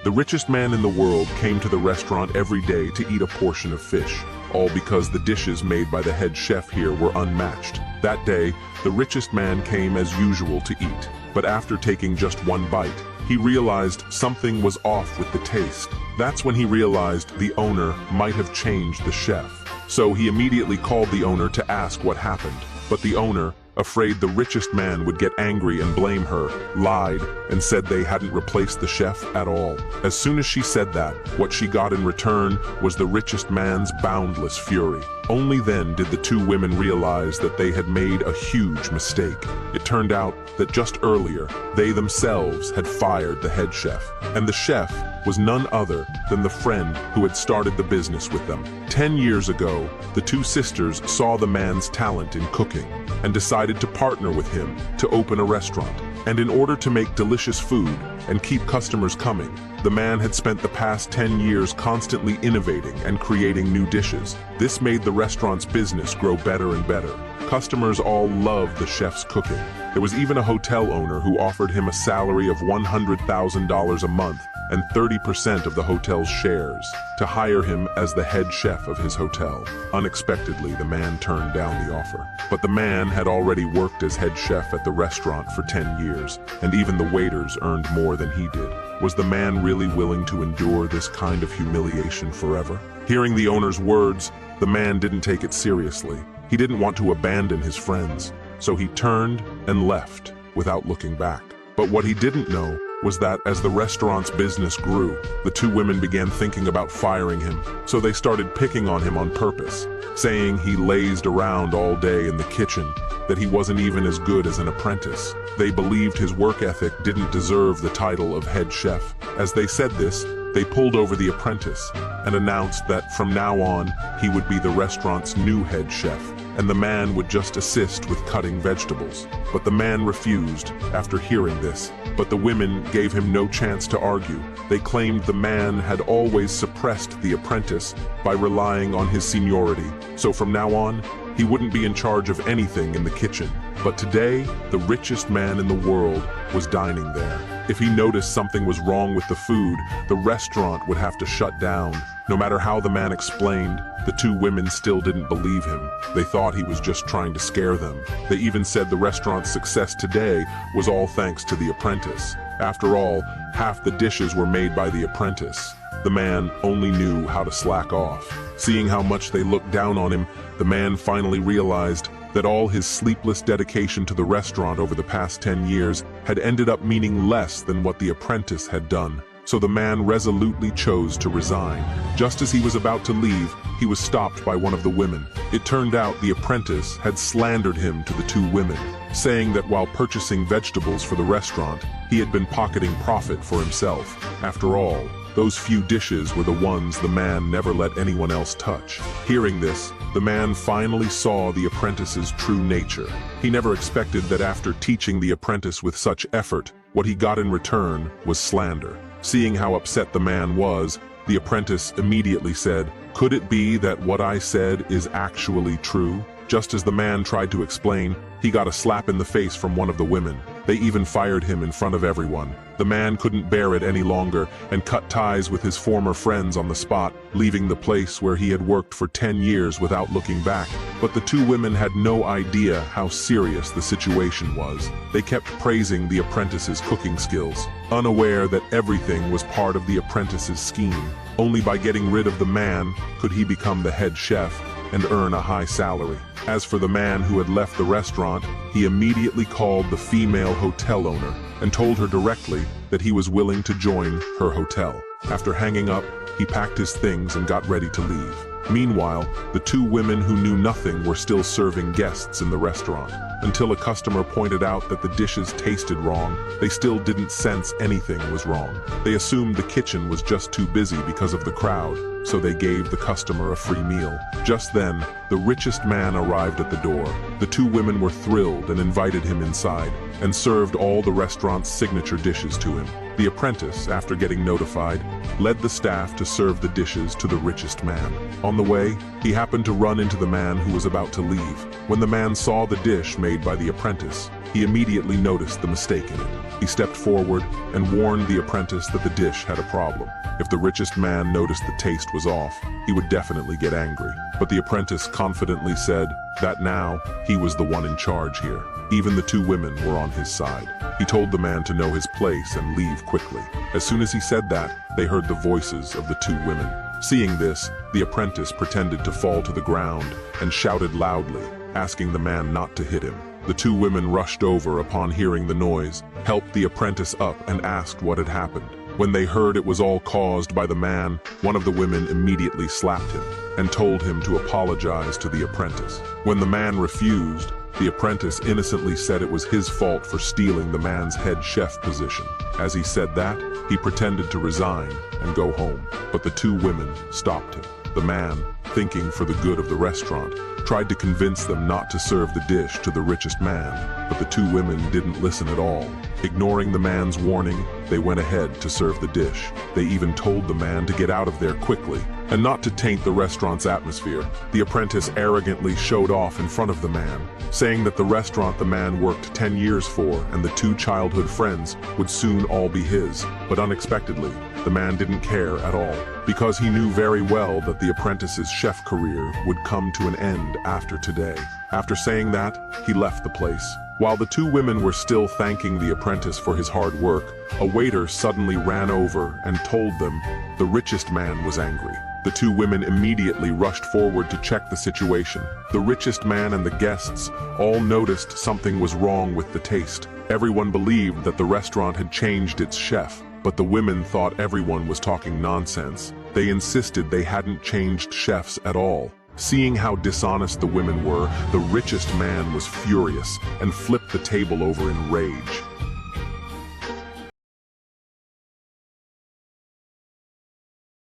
The richest man in the world came to the restaurant every day to eat a portion of fish, all because the dishes made by the head chef here were unmatched. That day, the richest man came as usual to eat, but after taking just one bite, he realized something was off with the taste. That's when he realized the owner might have changed the chef. So he immediately called the owner to ask what happened. But the owner, afraid the richest man would get angry and blame her, lied and said they hadn't replaced the chef at all. As soon as she said that, what she got in return was the richest man's boundless fury. Only then did the two women realize that they had made a huge mistake. It turned out that just earlier, they themselves had fired the head chef, and the chef was none other than the friend who had started the business with them. 10 years ago, the two sisters saw the man's talent in cooking and decided to partner with him to open a restaurant. And in order to make delicious food and keep customers coming, the man had spent the past 10 years constantly innovating and creating new dishes. This made the restaurant's business grow better and better. Customers all loved the chef's cooking. There was even a hotel owner who offered him a salary of $100,000 a month and 30% of the hotel's shares to hire him as the head chef of his hotel. Unexpectedly, the man turned down the offer. But the man had already worked as head chef at the restaurant for 10 years, and even the waiters earned more than he did. Was the man really willing to endure this kind of humiliation forever? Hearing the owner's words, the man didn't take it seriously. He didn't want to abandon his friends, so he turned and left without looking back. But what he didn't know was that as the restaurant's business grew, the two women began thinking about firing him, so they started picking on him on purpose, saying he lazed around all day in the kitchen, that he wasn't even as good as an apprentice. They believed his work ethic didn't deserve the title of head chef. As they said this, they pulled over the apprentice and announced that from now on, he would be the restaurant's new head chef, and the man would just assist with cutting vegetables. But the man refused after hearing this, but the women gave him no chance to argue. They claimed the man had always suppressed the apprentice by relying on his seniority, so from now on, he wouldn't be in charge of anything in the kitchen. But today, the richest man in the world was dining there. If he noticed something was wrong with the food, the restaurant would have to shut down. No matter how the man explained, the two women still didn't believe him. They thought he was just trying to scare them. They even said the restaurant's success today was all thanks to the apprentice. After all, half the dishes were made by the apprentice. The man only knew how to slack off. Seeing how much they looked down on him, the man finally realized that all his sleepless dedication to the restaurant over the past 10 years had ended up meaning less than what the apprentice had done. So the man resolutely chose to resign. Just as he was about to leave, he was stopped by one of the women. It turned out the apprentice had slandered him to the two women, saying that while purchasing vegetables for the restaurant, he had been pocketing profit for himself. After all, those few dishes were the ones the man never let anyone else touch. Hearing this, the man finally saw the apprentice's true nature. He never expected that after teaching the apprentice with such effort, what he got in return was slander. Seeing how upset the man was, the apprentice immediately said, "Could it be that what I said is actually true?" Just as the man tried to explain, he got a slap in the face from one of the women. They even fired him in front of everyone. The man couldn't bear it any longer and cut ties with his former friends on the spot, leaving the place where he had worked for 10 years without looking back. But the two women had no idea how serious the situation was. They kept praising the apprentice's cooking skills, unaware that everything was part of the apprentice's scheme. Only by getting rid of the man could he become the head chef and earn a high salary. As for the man who had left the restaurant, he immediately called the female hotel owner and told her directly that he was willing to join her hotel. After hanging up, he packed his things and got ready to leave. Meanwhile, the two women who knew nothing were still serving guests in the restaurant. Until a customer pointed out that the dishes tasted wrong, they still didn't sense anything was wrong. They assumed the kitchen was just too busy because of the crowd, so they gave the customer a free meal. Just then, the richest man arrived at the door. The two women were thrilled and invited him inside, and served all the restaurant's signature dishes to him. The apprentice, after getting notified, led the staff to serve the dishes to the richest man. On the way, he happened to run into the man who was about to leave. When the man saw the dish made by the apprentice, he immediately noticed the mistake in it. He stepped forward and warned the apprentice that the dish had a problem. If the richest man noticed the taste was off, he would definitely get angry. But the apprentice confidently said that now he was the one in charge here. Even the two women were on his side. He told the man to know his place and leave quickly. As soon as he said that, they heard the voices of the two women. Seeing this, the apprentice pretended to fall to the ground and shouted loudly, asking the man not to hit him. The two women rushed over upon hearing the noise, helped the apprentice up and asked what had happened. When they heard it was all caused by the man, one of the women immediately slapped him and told him to apologize to the apprentice. When the man refused, the apprentice innocently said it was his fault for stealing the man's head chef position. As he said that, he pretended to resign and go home. But the two women stopped him. The man, thinking for the good of the restaurant, tried to convince them not to serve the dish to the richest man, but the two women didn't listen at all. Ignoring the man's warning, they went ahead to serve the dish. They even told the man to get out of there quickly, and not to taint the restaurant's atmosphere. The apprentice arrogantly showed off in front of the man, saying that the restaurant the man worked 10 years for and the two childhood friends would soon all be his. But unexpectedly, the man didn't care at all, because he knew very well that the apprentice's chef career would come to an end after today. After saying that, he left the place. While the two women were still thanking the apprentice for his hard work, a waiter suddenly ran over and told them the richest man was angry. The two women immediately rushed forward to check the situation. The richest man and the guests all noticed something was wrong with the taste. Everyone believed that the restaurant had changed its chef, but the women thought everyone was talking nonsense. They insisted they hadn't changed chefs at all. Seeing how dishonest the women were, the richest man was furious and flipped the table over in rage.